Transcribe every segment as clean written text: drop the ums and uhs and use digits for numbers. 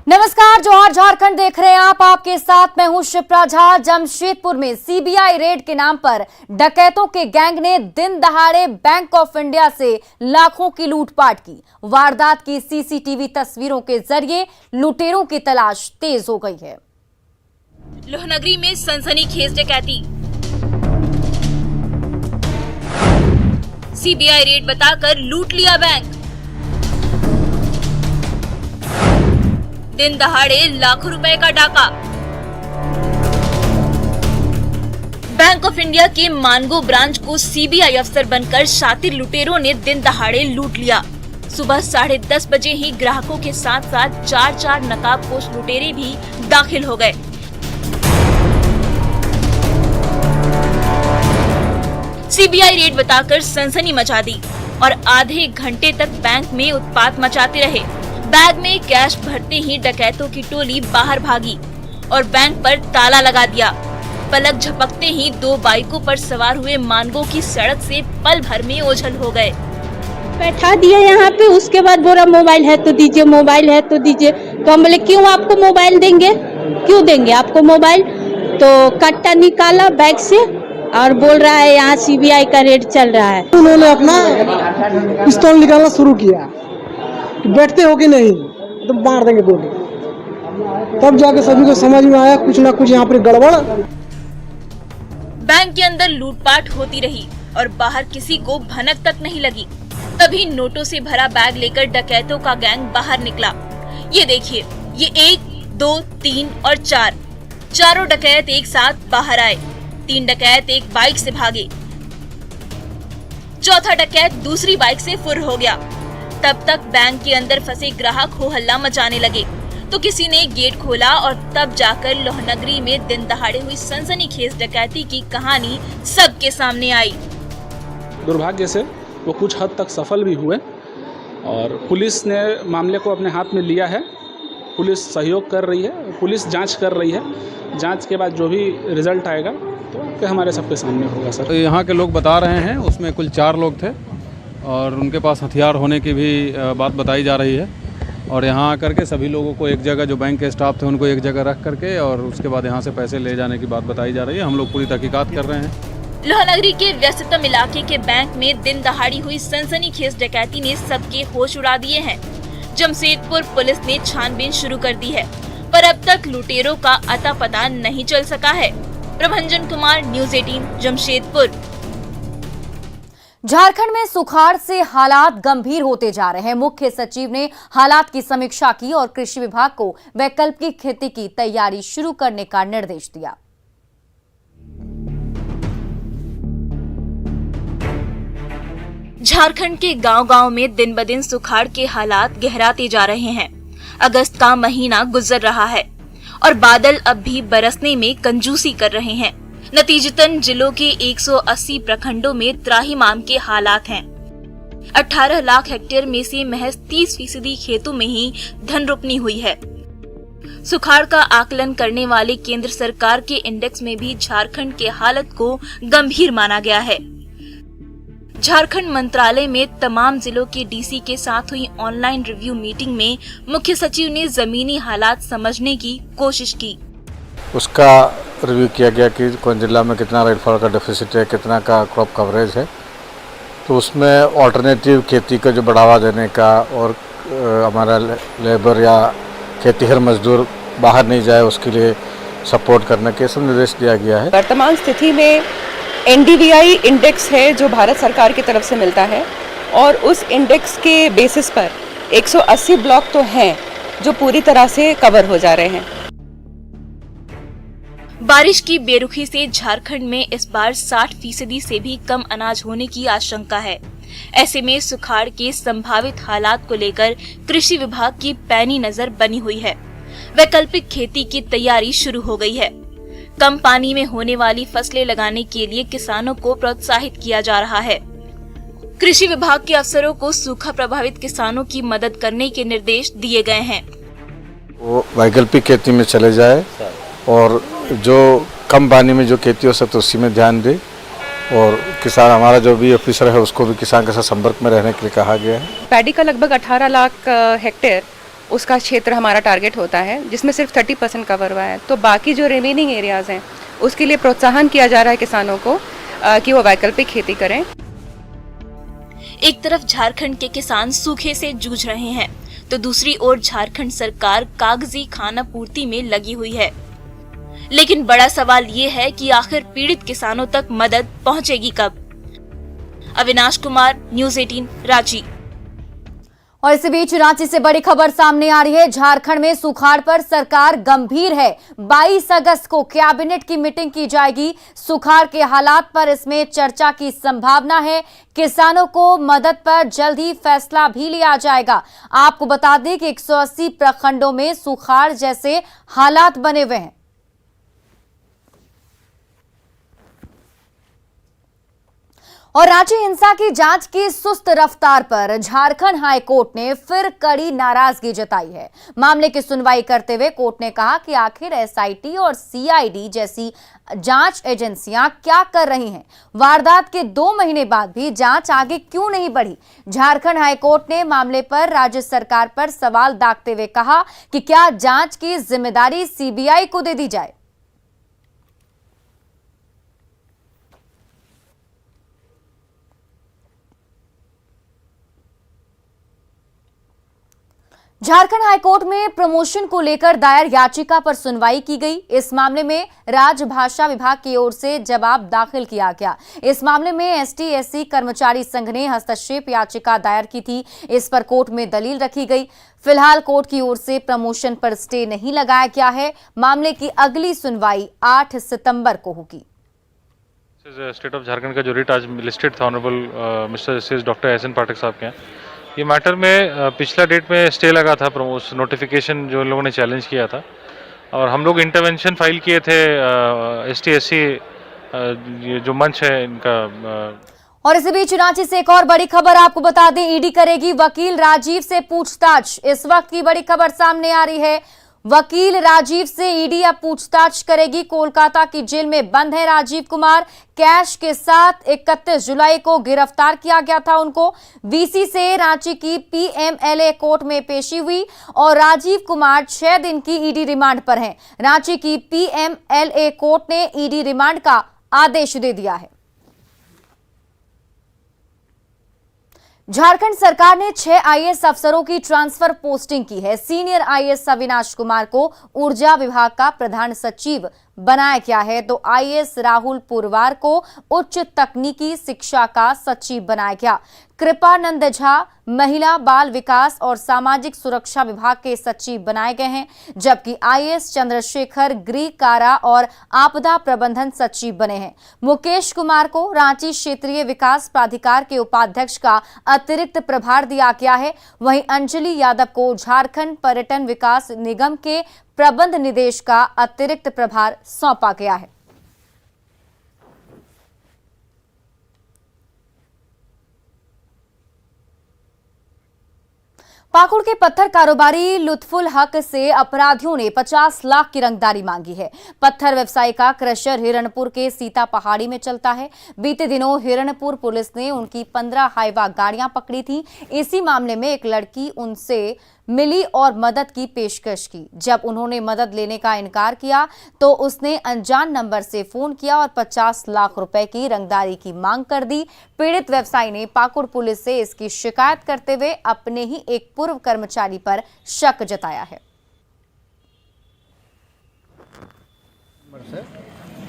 नमस्कार, जोहार झारखंड देख रहे हैं आप। आपके साथ मैं हूं शिप्रा झा। जमशेदपुर में सीबीआई रेड के नाम पर डकैतों के गैंग ने दिन दहाड़े बैंक ऑफ इंडिया से लाखों की लूटपाट की। वारदात की सीसीटीवी तस्वीरों के जरिए लुटेरों की तलाश तेज हो गई है। लोहनगरी में सनसनीखेज डकैती, सीबीआई रेड बताकर लूट लिया बैंक। दिन दहाड़े लाखों रुपए का डाका। बैंक ऑफ इंडिया के मानगो ब्रांच को सीबीआई अफसर बनकर शातिर लुटेरों ने दिन दहाड़े लूट लिया। सुबह 10:30 बजे ही ग्राहकों के साथ साथ चार नकाबपोश लुटेरे भी दाखिल हो गए। सीबीआई रेड बताकर सनसनी मचा दी और आधे घंटे तक बैंक में उत्पात मचाते रहे। बैग में कैश भरते ही डकैतों की टोली बाहर भागी और बैंक पर ताला लगा दिया। पलक झपकते ही 2 बाइकों पर सवार हुए मानगो की सड़क से पल भर में ओझल हो गए। बैठा दिया यहाँ पे, उसके बाद बोला मोबाइल है तो दीजिए, मोबाइल है तो दीजिए। तो हम बोले क्यों आपको मोबाइल देंगे, क्यों देंगे आपको मोबाइल। तो कट्टा निकाला बैग से और बोल रहा है यहाँ सीबीआई का रेड चल रहा है। उन्होंने अपना पिस्तौल निकालना शुरू किया, बैठते हो कि नहीं तो मार देंगे गोली। तब जाके सभी को समझ में आया कुछ ना कुछ यहाँ पर गड़बड़। बैंक के अंदर लूटपाट होती रही और बाहर किसी को भनक तक नहीं लगी। तभी नोटों से भरा बैग लेकर डकैतों का गैंग बाहर निकला। ये देखिए, ये 1, 2, 3 और 4 चारों डकैत एक साथ बाहर आए। 3 डकैत एक बाइक से भागे, चौथा डकैत दूसरी बाइक से फुर हो गया। तब तक बैंक के अंदर फंसे ग्राहक हो हल्ला मचाने लगे तो किसी ने गेट खोला और तब जाकर लोहनगरी में दिन दहाड़े हुई सनसनीखेज डकैती की कहानी सबके सामने आई। दुर्भाग्य से वो कुछ हद तक सफल भी हुए और पुलिस ने मामले को अपने हाथ में लिया है। पुलिस सहयोग कर रही है, पुलिस जांच कर रही है। जांच के बाद जो भी रिजल्ट आएगा तो हमारे सबके सामने होगा। सर, यहाँ के लोग बता रहे हैं उसमें कुल 4 लोग थे और उनके पास हथियार होने की भी बात बताई जा रही है। और यहाँ आकर के सभी लोगों को एक जगह, जो बैंक के स्टाफ थे उनको एक जगह रख करके और उसके बाद यहाँ से पैसे ले जाने की बात बताई जा रही है। हम लोग पूरी तहकीकात कर रहे हैं। लोहनगरी के व्यस्ततम इलाके के बैंक में दिन दहाड़ी हुई सनसनीखेज डकैती ने सबके होश उड़ा दिए हैं। जमशेदपुर पुलिस ने छानबीन शुरू कर दी है, पर अब तक लुटेरों का अता पता नहीं चल सका है। प्रभंजन कुमार, न्यूज़ 18, जमशेदपुर। झारखंड में सुखाड़ से हालात गंभीर होते जा रहे हैं। मुख्य सचिव ने हालात की समीक्षा की और कृषि विभाग को वैकल्पिक खेती की तैयारी शुरू करने का निर्देश दिया। झारखंड के गांव-गांव में दिन ब दिन सुखाड़ के हालात गहराते जा रहे हैं। अगस्त का महीना गुजर रहा है और बादल अब भी बरसने में कंजूसी कर रहे हैं। नतीजतन जिलों के 180 प्रखंडों में त्राहिमाम के हालात हैं। 18 लाख हेक्टेयर में से महज 30% खेतों में ही धन रोपनी हुई है। सुखाड़ का आकलन करने वाले केंद्र सरकार के इंडेक्स में भी झारखंड के हालत को गंभीर माना गया है। झारखंड मंत्रालय में तमाम जिलों के डीसी के साथ हुई ऑनलाइन रिव्यू मीटिंग में मुख्य सचिव ने जमीनी हालात समझने की कोशिश की। उसका रिव्यू किया गया कि कौन जिला में कितना रेनफॉल का डेफिसिट है, कितना का क्रॉप कवरेज है। तो उसमें ऑल्टरनेटिव खेती को जो बढ़ावा देने का और हमारा लेबर या खेतीहर मजदूर बाहर नहीं जाए उसके लिए सपोर्ट करने के सब निर्देश दिया गया है। वर्तमान स्थिति में एनडीवीआई इंडेक्स है जो भारत सरकार की तरफ से मिलता है और उस इंडेक्स के बेसिस पर 180 ब्लॉक तो हैं जो पूरी तरह से कवर हो जा रहे हैं। बारिश की बेरुखी से झारखंड में इस बार 60% से भी कम अनाज होने की आशंका है। ऐसे में सुखाड़ के संभावित हालात को लेकर कृषि विभाग की पैनी नजर बनी हुई है। वैकल्पिक खेती की तैयारी शुरू हो गई है। कम पानी में होने वाली फसलें लगाने के लिए किसानों को प्रोत्साहित किया जा रहा है। कृषि विभाग के अफसरों को सूखा प्रभावित किसानों की मदद करने के निर्देश दिए गए हैं। वो वैकल्पिक खेती में चले जाए और जो कम पानी में जो खेती हो सकती है उसी में ध्यान दे। और किसान, हमारा जो भी ऑफिसर है उसको भी किसान के साथ संपर्क में रहने के लिए कहा गया है। पैडी का लगभग 18 लाख हेक्टेयर उसका क्षेत्र हमारा टारगेट होता है, जिसमें सिर्फ 30% कवर हुआ है। तो बाकी जो रिमेनिंग एरियाज़ हैं उसके लिए प्रोत्साहन किया जा रहा है किसानों को कि वो वैकल्पिक खेती करें। एक तरफ झारखंड के किसान सूखे से जूझ रहे हैं तो दूसरी ओर झारखंड सरकार कागजी खाना पूर्ति में लगी हुई है। लेकिन बड़ा सवाल ये है कि आखिर पीड़ित किसानों तक मदद पहुंचेगी कब? अविनाश कुमार, न्यूज़ 18, रांची। और इसी बीच रांची से बड़ी खबर सामने आ रही है। झारखंड में सुखाड़ पर सरकार गंभीर है। 22 अगस्त को कैबिनेट की मीटिंग की जाएगी। सुखाड़ के हालात पर इसमें चर्चा की संभावना है। किसानों को मदद पर जल्द ही फैसला भी लिया जाएगा। आपको बता दें कि 180 प्रखंडों में सुखाड़ जैसे हालात बने हुए हैं। और रांची हिंसा की जांच की सुस्त रफ्तार पर झारखंड हाई कोर्ट ने फिर कड़ी नाराजगी जताई है। मामले की सुनवाई करते हुए कोर्ट ने कहा कि आखिर एसआईटी और सीआईडी जैसी जांच एजेंसियां क्या कर रही हैं? वारदात के 2 महीने बाद भी जांच आगे क्यों नहीं बढ़ी? झारखंड हाई कोर्ट ने मामले पर राज्य सरकार पर सवाल दागते हुए कहा कि क्या जांच की जिम्मेदारी सीबीआई को दे दी जाए? झारखंड हाईकोर्ट में प्रमोशन को लेकर दायर याचिका पर सुनवाई की गई। इस मामले में राजभाषा विभाग की ओर से जवाब दाखिल किया गया। इस मामले में एसटी-एससी कर्मचारी संघ ने हस्तक्षेप याचिका दायर की थी। इस पर कोर्ट में दलील रखी गई। फिलहाल कोर्ट की ओर से प्रमोशन पर स्टे नहीं लगाया गया है। मामले की अगली सुनवाई 8 सितंबर को होगी। स्टेट ऑफ झारखंड का जो रिट आज लिस्टेड था honourable mister justice doctor S N. Pathak साहब के यहाँ, ये मैटर में पिछला डेट में स्टे लगा था प्रमोशन नोटिफिकेशन जो इन लोगों ने चैलेंज किया था, और हम लोग इंटरवेंशन फाइल किए थे एसटी-एससी ये जो मंच है इनका। और इसी बीच रांची से एक और बड़ी खबर आपको बता दें, ईडी करेगी वकील राजीव से पूछताछ। इस वक्त की बड़ी खबर सामने आ रही है। वकील राजीव से ईडी अब पूछताछ करेगी। कोलकाता की जेल में बंद है राजीव कुमार। कैश के साथ 31 जुलाई को गिरफ्तार किया गया था उनको। वीसी से रांची की पीएमएलए कोर्ट में पेशी हुई और राजीव कुमार 6 दिन की ईडी रिमांड पर हैं। रांची की पीएमएलए कोर्ट ने ईडी रिमांड का आदेश दे दिया है। झारखंड सरकार ने 6 आईएएस अफसरों की ट्रांसफर पोस्टिंग की है। सीनियर आईएएस अविनाश कुमार को ऊर्जा विभाग का प्रधान सचिव बनाया गया है, तो आईएएस राहुल पुरवार को उच्च तकनीकी शिक्षा का सचिव बनाया गया। कृपानंद झा महिला बाल विकास और सामाजिक सुरक्षा विभाग के सचिव बनाए गए हैं, जबकि आईएएस चंद्रशेखर गृह कारा और आपदा प्रबंधन सचिव बने हैं। मुकेश कुमार को रांची क्षेत्रीय विकास प्राधिकार के उपाध्यक्ष का अतिरिक्त प्रभार दिया गया है। वहीं अंजलि यादव को झारखंड पर्यटन विकास निगम के प्रबंध निदेश का अतिरिक्त प्रभार सौंपा गया है। पाकुड़ के पत्थर कारोबारी लुत्फुल हक से अपराधियों ने 50 लाख की रंगदारी मांगी है। पत्थर व्यवसायी का क्रशर हिरणपुर के सीता पहाड़ी में चलता है। बीते दिनों हिरणपुर पुलिस ने उनकी 15 हाईवा गाड़ियां पकड़ी थी। इसी मामले में एक लड़की उनसे मिली और मदद की पेशकश की। जब उन्होंने मदद लेने का इनकार किया तो उसने अनजान नंबर से फोन किया और 50 लाख रुपए की रंगदारी की मांग कर दी। पीड़ित व्यवसायी ने पाकुड़ पुलिस से इसकी शिकायत करते हुए अपने ही एक पूर्व कर्मचारी पर शक जताया है।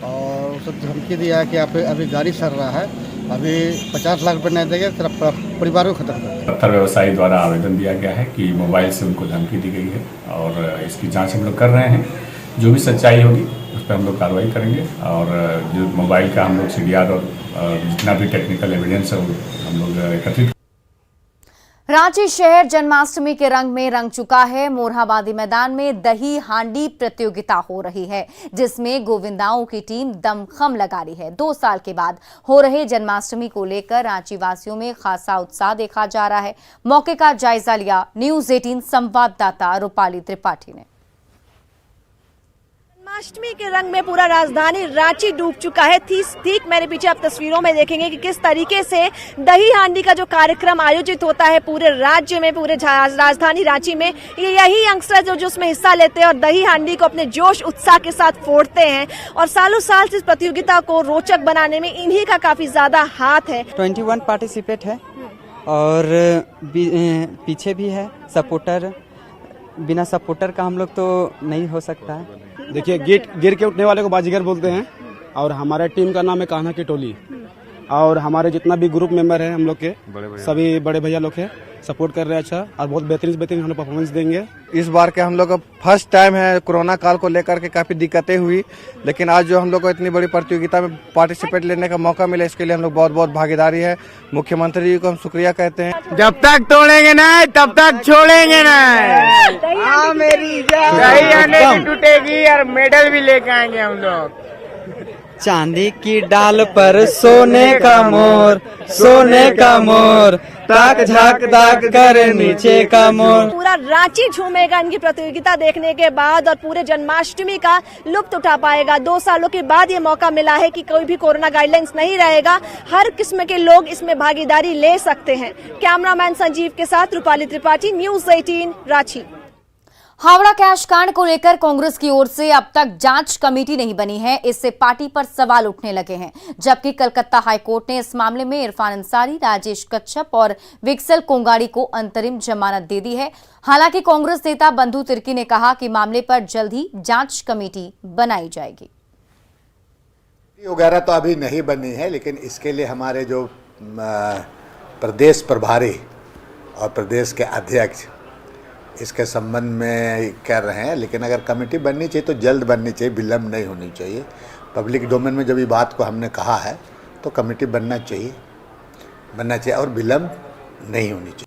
और उसे धमकी दिया कि आप अभी गाड़ी सर रहा है, अभी 50 लाख रुपए नहीं देंगे, तेरा परिवार को खत्म कर। पत्थर व्यवसायी द्वारा आवेदन दिया गया है कि मोबाइल से उनको धमकी दी गई है और इसकी जांच हम लोग कर रहे हैं। जो भी सच्चाई होगी उस पर हम लोग कार्रवाई करेंगे और जो मोबाइल का हम लोग CDR और जितना भी टेक्निकल एविडेंस है वो हम लोग एकत्रित। रांची शहर जन्माष्टमी के रंग में रंग चुका है। मोरहाबादी मैदान में दही हांडी प्रतियोगिता हो रही है, जिसमें गोविंदाओं की टीम दमखम लगा रही है। 2 साल के बाद हो रहे जन्माष्टमी को लेकर रांची वासियों में खासा उत्साह देखा जा रहा है। मौके का जायजा लिया न्यूज़ 18 संवाददाता रूपाली त्रिपाठी ने। जन्माष्टमी के रंग में पूरा राजधानी रांची डूब चुका है। ठीक मेरे पीछे आप तस्वीरों में देखेंगे कि किस तरीके से दही हांडी का जो कार्यक्रम आयोजित होता है पूरे राज्य में, पूरे राजधानी रांची में, ये यही यंगस्टर जो उसमें हिस्सा लेते हैं और दही हांडी को अपने जोश उत्साह के साथ फोड़ते हैं। और सालों साल से इस प्रतियोगिता को रोचक बनाने में इन्हीं का काफी ज्यादा हाथ है। 21 पार्टिसिपेट है और पीछे भी है सपोर्टर। बिना सपोर्टर का हम लोग तो नहीं हो सकता है। देखिए, गिर के उठने वाले को बाजीगर बोलते हैं और हमारे टीम का नाम है कान्हा की टोली। और हमारे जितना भी ग्रुप मेंबर है हम लोग के सभी बड़े भैया लोग हैं, सपोर्ट कर रहे हैं अच्छा, और बहुत बेहतरीन हम लोग परफॉर्मेंस देंगे। इस बार के हम लोग का फर्स्ट टाइम है। कोरोना काल को लेकर के काफी दिक्कतें हुई, लेकिन आज जो हम लोग को इतनी बड़ी प्रतियोगिता में पार्टिसिपेट लेने का मौका मिला, इसके लिए हम लोग बहुत बहुत भागीदारी है। मुख्यमंत्री जी को हम शुक्रिया कहते हैं। जब तक तोड़ेंगे नहीं तब तक छोड़ेंगे नहीं। हाँ, मेरी दही हांडी टूटेगी और मेडल भी लेके आएंगे हम लोग। चांदी की डाल पर सोने का मोर, सोने का मोर, ताक झाक दाग कर नीचे का मोर। पूरा रांची झूमेगा इनकी प्रतियोगिता देखने के बाद और पूरे जन्माष्टमी का लुत्फ उठा पाएगा। 2 सालों के बाद ये मौका मिला है कि कोई भी कोरोना गाइडलाइंस नहीं रहेगा, हर किस्म के लोग इसमें भागीदारी ले सकते हैं। कैमरामैन संजीव के साथ रूपाली त्रिपाठी, न्यूज़ 18 रांची। हावड़ा कैश कांड को लेकर कांग्रेस की ओर से अब तक जांच कमेटी नहीं बनी है, इससे पार्टी पर सवाल उठने लगे हैं। जबकि कलकत्ता हाईकोर्ट ने इस मामले में इरफान अंसारी, राजेश कच्छप और विक्सल कोंगाड़ी को अंतरिम जमानत दे दी है। हालांकि कांग्रेस नेता बंधु तिर्की ने कहा कि मामले पर जल्द ही जांच कमेटी बनाई जाएगी। वगैरह तो अभी नहीं बनी है, लेकिन इसके लिए हमारे जो प्रदेश प्रभारी और प्रदेश के अध्यक्ष इसके संबंध में कर रहे हैं। लेकिन अगर कमेटी बननी चाहिए तो जल्द बननी चाहिए, विलम्ब नहीं होनी चाहिए। पब्लिक डोमेन में जब ये बात को हमने कहा है तो कमेटी बनना चाहिए और विलम्ब नहीं होनी चाहिए।